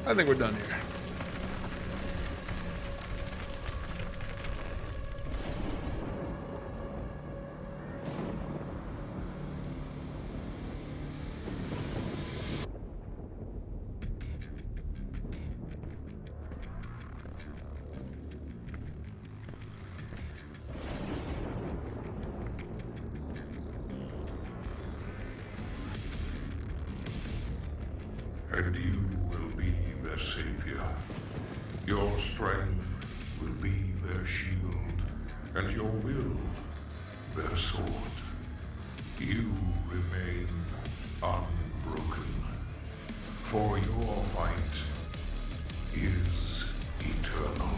I think we're done here. And you will be their savior. Your strength will be their shield, and your will their sword. You remain unbroken, for your fight is eternal.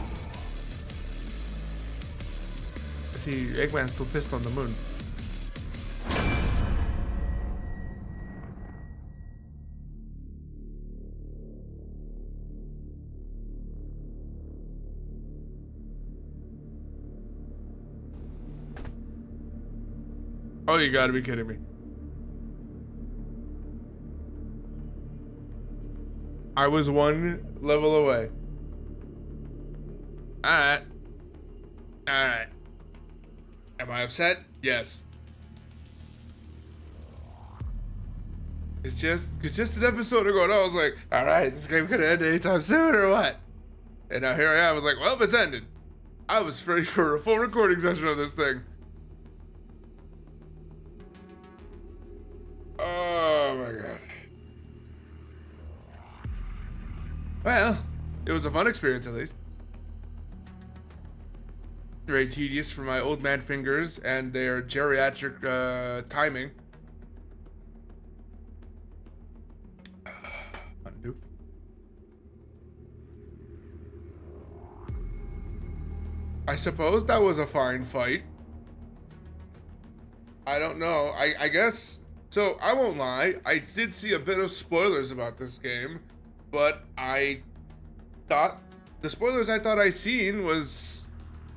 I see Eggman's still pissed on the moon. Oh, you gotta be kidding me. I was one level away. Alright. Alright. Am I upset? Yes. It's just an episode ago and I was like, alright, this game could end anytime soon or what? And now here I am, I was like, well, it's ended. I was ready for a full recording session of this thing. Oh my god. Well, it was a fun experience at least. Very tedious for my old man fingers and their geriatric timing. Undo. I suppose that was a fine fight. I don't know. I guess... So, I won't lie, I did see a bit of spoilers about this game, but I thought, the spoilers I thought I seen was,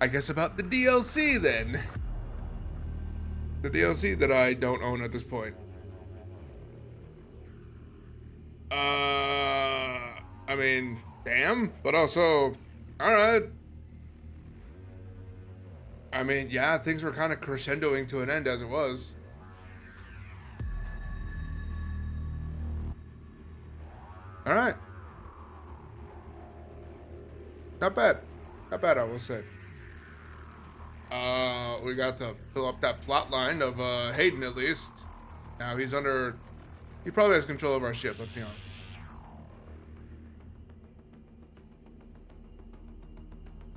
I guess, about the DLC then. The DLC that I don't own at this point. I mean, damn, but also, alright. I mean, yeah, things were kind of crescendoing to an end as it was. All right. Not bad. Not bad, I will say. We got to fill up that plot line of Hayden at least. Now he's under... He probably has control of our ship, let's be honest.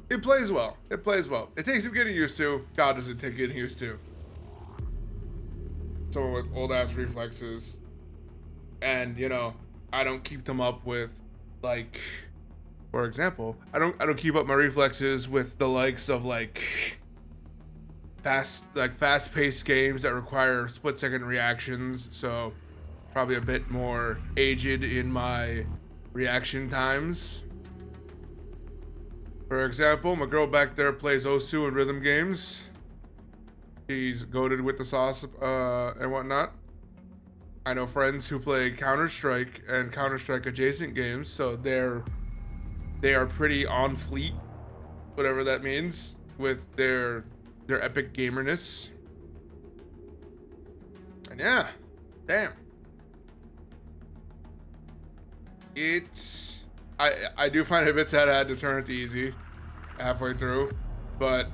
It plays well. It plays well. It takes him getting used to. God, does it take getting used to. Someone with old-ass reflexes. And, you know... I don't keep them up with, like, for example, I don't keep up my reflexes with the likes of like fast-paced games that require split-second reactions. So probably a bit more aged in my reaction times. For example, my girl back there plays Osu in rhythm games. She's goated with the sauce and whatnot. I know friends who play Counter-Strike and Counter-Strike adjacent games, so they are pretty on fleet, whatever that means, with their epic gamerness. And yeah, damn. I do find it a bit sad I had to turn it to easy halfway through, but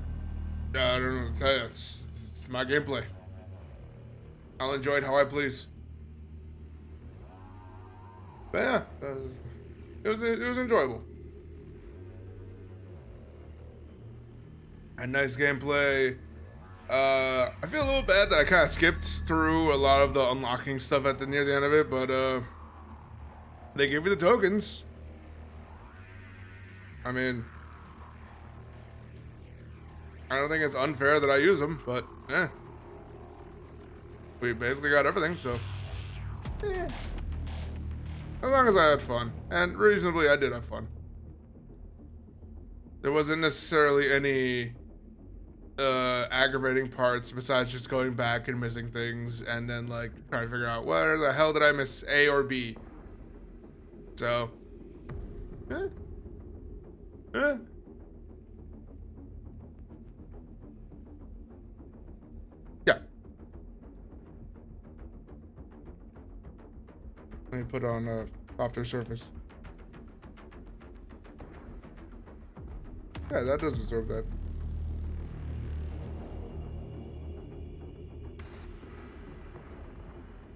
I don't know what to tell you. It's my gameplay. I'll enjoy it how I please. But yeah, it was enjoyable. A nice gameplay. I feel a little bad that I kind of skipped through a lot of the unlocking stuff near the end of it, but they gave you the tokens. I mean, I don't think it's unfair that I use them, but yeah, we basically got everything, so yeah. As long as I had fun, and reasonably I did have fun. There wasn't necessarily any aggravating parts besides just going back and missing things and then like trying to figure out where the hell did I miss A or B. So yeah. Let me put on a softer surface. Yeah, that does deserve that.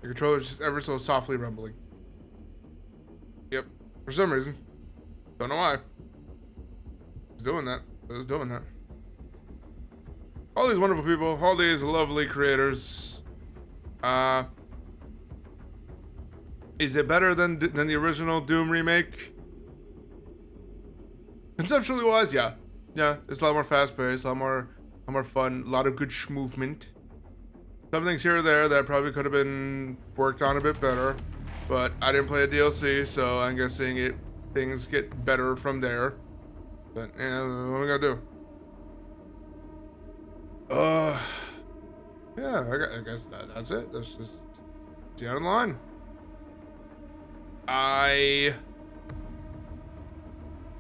The controller's just ever so softly rumbling. Yep, for some reason. Don't know why. It's doing that. It's doing that. All these wonderful people, all these lovely creators. Is it better than the original Doom remake? Conceptually wise, yeah. Yeah, it's a lot more fast-paced, a lot more fun, a lot of good movement. Some things here or there that probably could have been worked on a bit better, but I didn't play a DLC, so I'm guessing things get better from there. But yeah, what am I gonna do? Yeah, I guess that's it. That's just the end of the line. I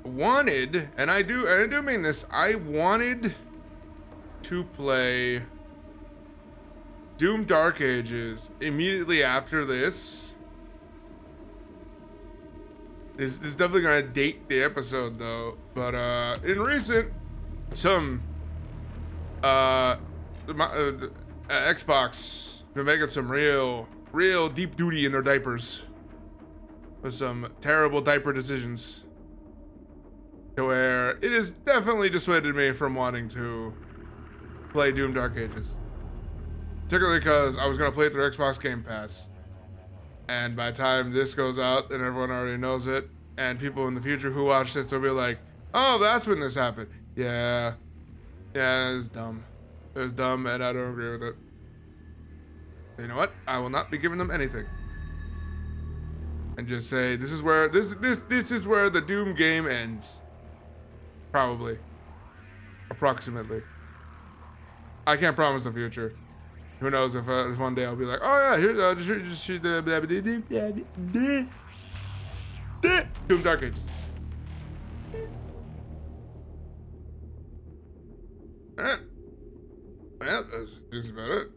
wanted, and I do mean this, I wanted to play Doom Dark Ages immediately after this. This is definitely gonna date the episode though, but in recent, some Xbox been making some real deep duty in their diapers with some terrible diaper decisions, to where it has definitely dissuaded me from wanting to play Doom Dark Ages. Particularly because I was gonna play it through Xbox Game Pass, and by the time this goes out and everyone already knows it, and people in the future who watch this will be like, oh, that's when this happened. Yeah, it's dumb. It was dumb, and I don't agree with it. You know what? I will not be giving them anything. And just say this is where this is where the Doom game ends. Probably. Approximately. I can't promise the future. Who knows if one day I'll be like, oh yeah, here's just Doom Dark Ages. Yeah, that's just about it.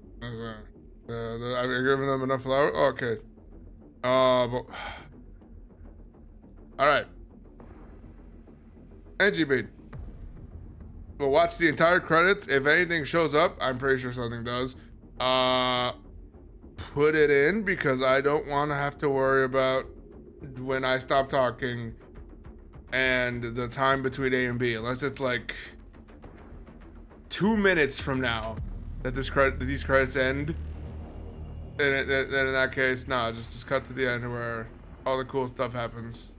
I've given them enough flowers. Oh, okay. But all right. NGB. We'll watch the entire credits. If anything shows up, I'm pretty sure something does. Put it in because I don't want to have to worry about when I stop talking and the time between A and B, unless it's like 2 minutes from now that these credits end. Then in that case, no, just cut to the end where all the cool stuff happens.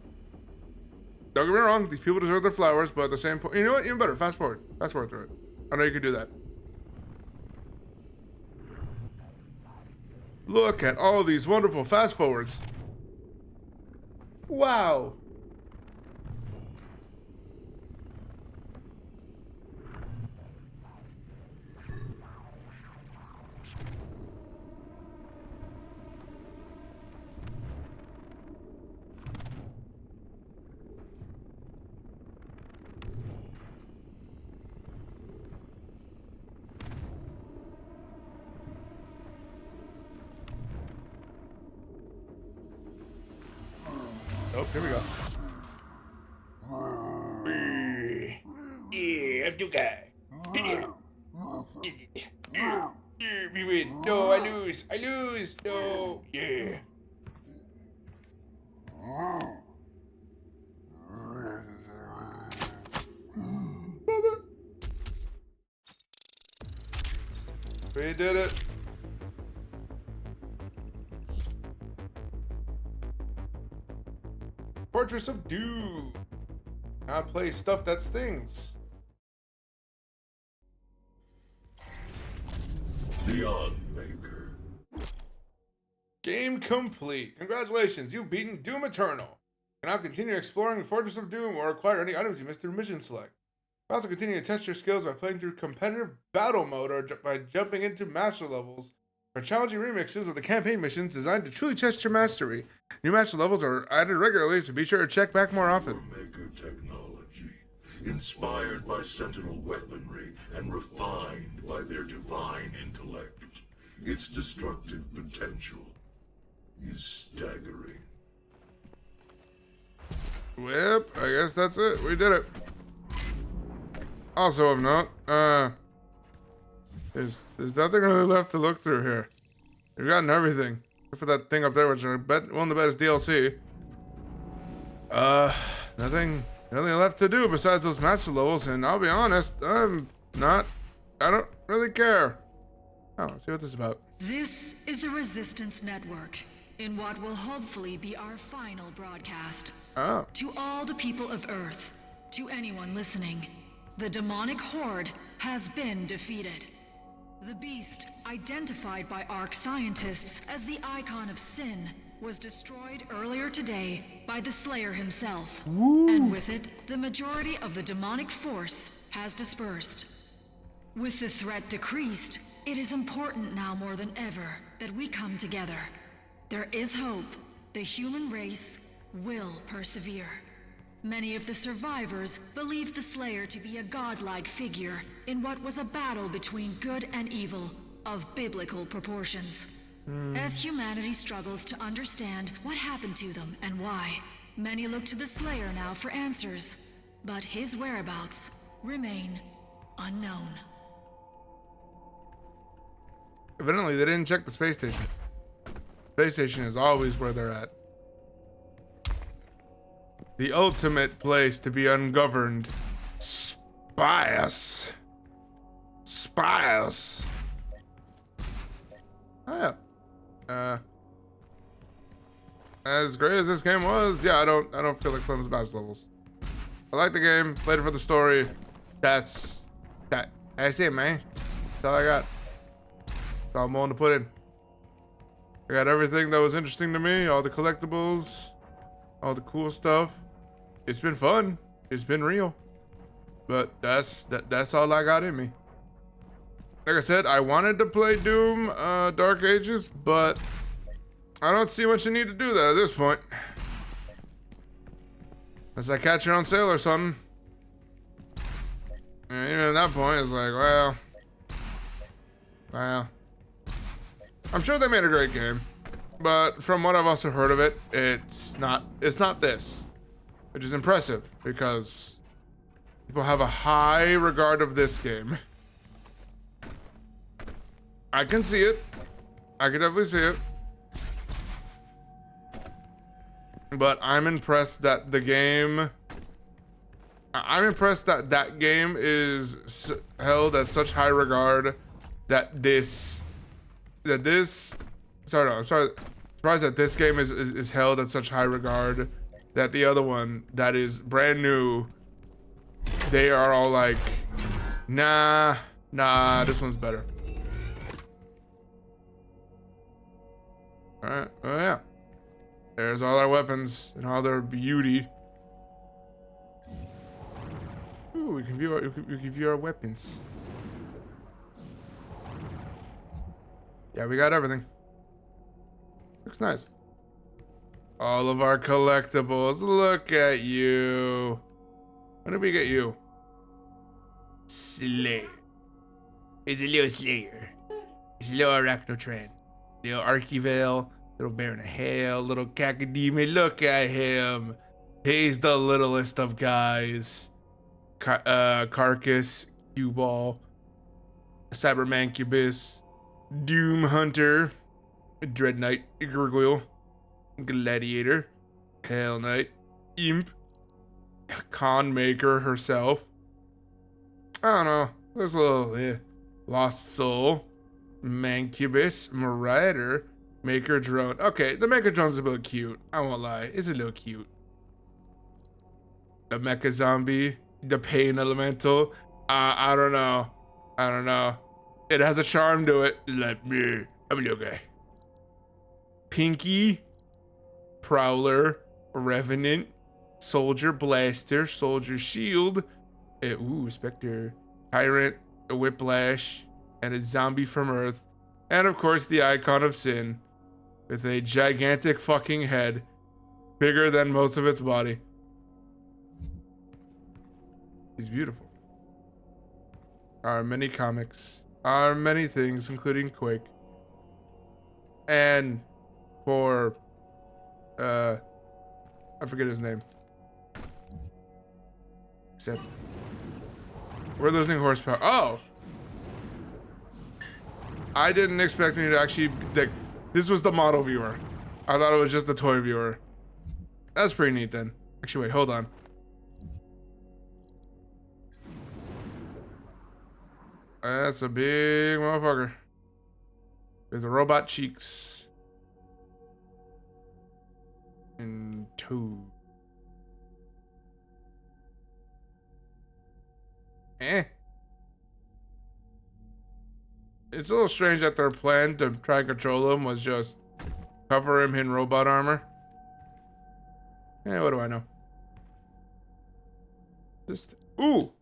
Don't get me wrong, these people deserve their flowers, but at the same point, you know what? Even better, fast forward. Fast forward through it. I know you could do that. Look at all these wonderful fast forwards. Wow. Oh, here we go. Yeah, I'm too guy. We win. No, I lose. I lose. No. Yeah. Mother. We did it. Fortress of Doom. Now play stuff that stings. Beyond Maker. Game complete. Congratulations, you've beaten Doom Eternal. You can now continue exploring Fortress of Doom or acquire any items you missed through mission select. You can also continue to test your skills by playing through competitive battle mode or by jumping into master levels or challenging remixes of the campaign missions designed to truly test your mastery. New master levels are added regularly, so be sure to check back more often. Maker technology, inspired by Sentinel weaponry and refined by their divine intellect. Its destructive potential is staggering. Yep, I guess that's it. We did it. Also of note, there's nothing really left to look through here. We've gotten everything. Except for that thing up there, which I bet one of the best DLC. Nothing left to do besides those master levels, and I'll be honest, I don't really care. Oh, let's see what this is about. This is the Resistance Network, in what will hopefully be our final broadcast. Oh. To all the people of Earth, to anyone listening, the demonic horde has been defeated. The beast, identified by ARC scientists as the icon of sin, was destroyed earlier today by the Slayer himself. Woo. And with it, the majority of the demonic force has dispersed. With the threat decreased, it is important now more than ever that we come together. There is hope. The human race will persevere. Many of the survivors believe the Slayer to be a godlike figure in what was a battle between good and evil of biblical proportions. As humanity struggles to understand what happened to them and why, many look to the Slayer now for answers, but his whereabouts remain unknown. Evidently, they didn't check the space station. Space station is always where they're at. The ultimate place to be ungoverned. Spy us. Spy us. Oh yeah. As great as this game was, yeah, I don't feel like playing those master levels. I like the game, played it for the story. That's it, man. That's all I got. That's all I'm willing to put in. I got everything that was interesting to me, all the collectibles, all the cool stuff. It's been fun. It's been real. But that's all I got in me. Like I said, I wanted to play Doom Dark Ages, but I don't see much you need to do that at this point. Unless I catch it on sale or something. And even at that point, it's like, well. I'm sure they made a great game. But from what I've also heard of it, it's not this. Which is impressive, because people have a high regard of this game. I can see it. I can definitely see it. But I'm impressed that the game... I'm impressed that that game is held at such high regard that this... Sorry, to Surprised that this game is held at such high regard, that the other one that is brand new, they are all like, nah, this one's better. All right, oh yeah. There's all our weapons and all their beauty. Ooh, we can view our weapons. Yeah, we got everything. Looks nice. All of our collectibles. Look at you. When did we get you? Slayer. It's a little Slayer. It's a little Arachnotran. Little Archivale. Little Baron of Hail. Little Cacodemon. Look at him. He's the littlest of guys. Carcass. Cue Ball. Cybermancubus. Doom Hunter. Dread Knight. Gargoyle. Gladiator. Hell Knight. Imp. Con Maker herself. I don't know. There's a little Lost Soul. Mancubus. Marauder. Maker Drone. Okay, the Maker Drone's a little cute. I won't lie. It's a little cute. The Mecha Zombie. The Pain Elemental. I don't know. I don't know. It has a charm to it. Like me. I'm a little guy. Pinky. Prowler. Revenant. Soldier Blaster. Soldier Shield. Ooh, Spectre. Tyrant. A Whiplash. And a Zombie from Earth. And of course the Icon of Sin. With a gigantic fucking head. Bigger than most of its body. He's beautiful. Our many comics. Our many things, including Quake. And for I forget his name. Except we're losing horsepower. Oh! I didn't expect me to actually this was the model viewer. I thought it was just the toy viewer. That's pretty neat then. Actually, wait, hold on. That's a big motherfucker. There's a robot cheeks. And two. It's a little strange that their plan to try and control him was just cover him in robot armor. What do I know? Just, ooh.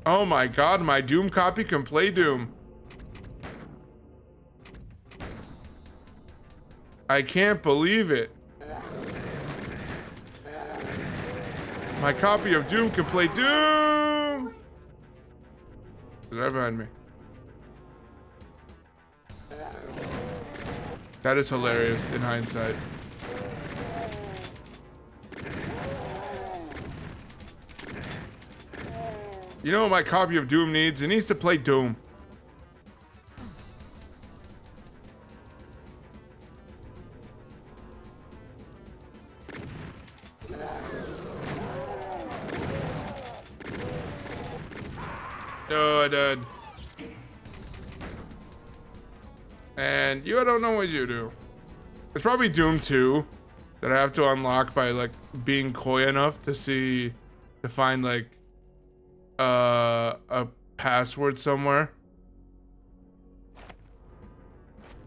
Oh my god, my Doom copy can play Doom. I can't believe it. My copy of Doom can play Doom! Is right behind me. That is hilarious in hindsight. You know what my copy of Doom needs? It needs to play Doom. Oh, I died. And I don't know what you do. It's probably Doom 2 that I have to unlock by like being coy enough to find like a password somewhere.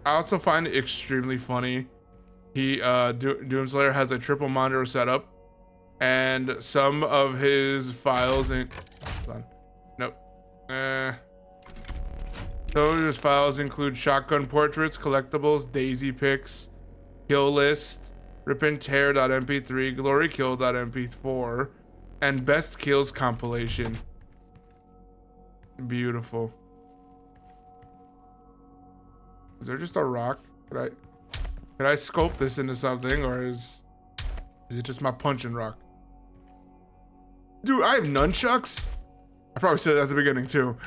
I also find it extremely funny. Doomslayer has a triple monitor setup, and some of his files in. Hold on. Nope. Some of his files include shotgun portraits, collectibles, daisy pics, kill list, ripandtear.mp3, glorykill.mp4, and best kills compilation. Beautiful. Is there just a rock? Could I sculpt this into something, or is it just my punching rock? Dude, I have nunchucks? I probably said that at the beginning too.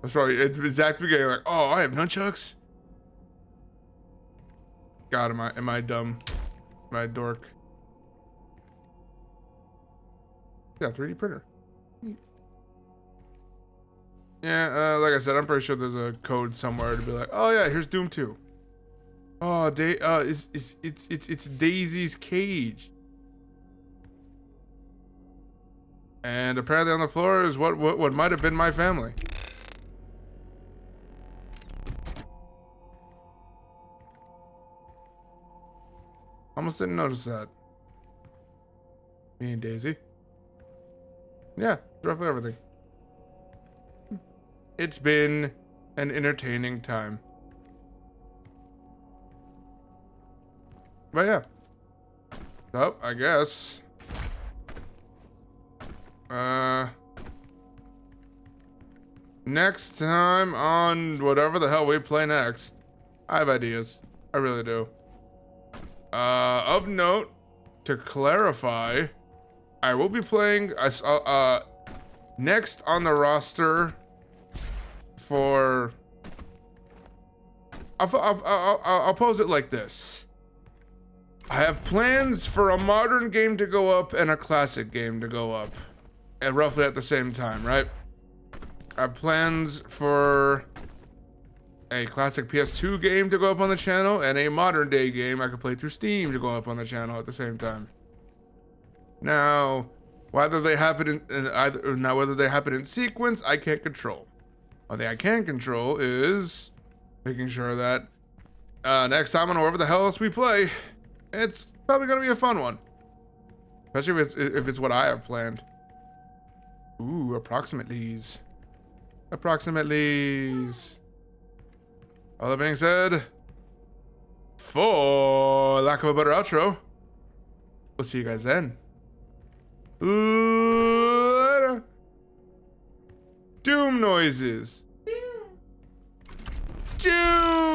That's probably at the exact beginning, like, oh, I have nunchucks? God, am I dumb? Am I a dork? Yeah, 3D printer. Yeah, like I said, I'm pretty sure there's a code somewhere to be like, oh yeah, here's Doom 2. Oh, it's Daisy's cage. And apparently on the floor is what might have been my family. Almost didn't notice that. Me and Daisy. Yeah, roughly everything. It's been an entertaining time. But yeah. So, I guess. Next time on whatever the hell we play next, I have ideas. I really do. Of note, to clarify, I will be playing next on the roster for. I'll pose it like this. I have plans for a modern game to go up and a classic game to go up, at roughly at the same time, right? I have plans for a classic PS2 game to go up on the channel and a modern day game I could play through Steam to go up on the channel at the same time. Now, whether they happen whether they happen in sequence, I can't control. One thing I can control is making sure that next time on whatever the hell else we play, it's probably gonna be a fun one, especially if it's what I have planned. Ooh, approximately's. All that being said, for lack of a better outro, we'll see you guys then. Later. Doom noises. Doom.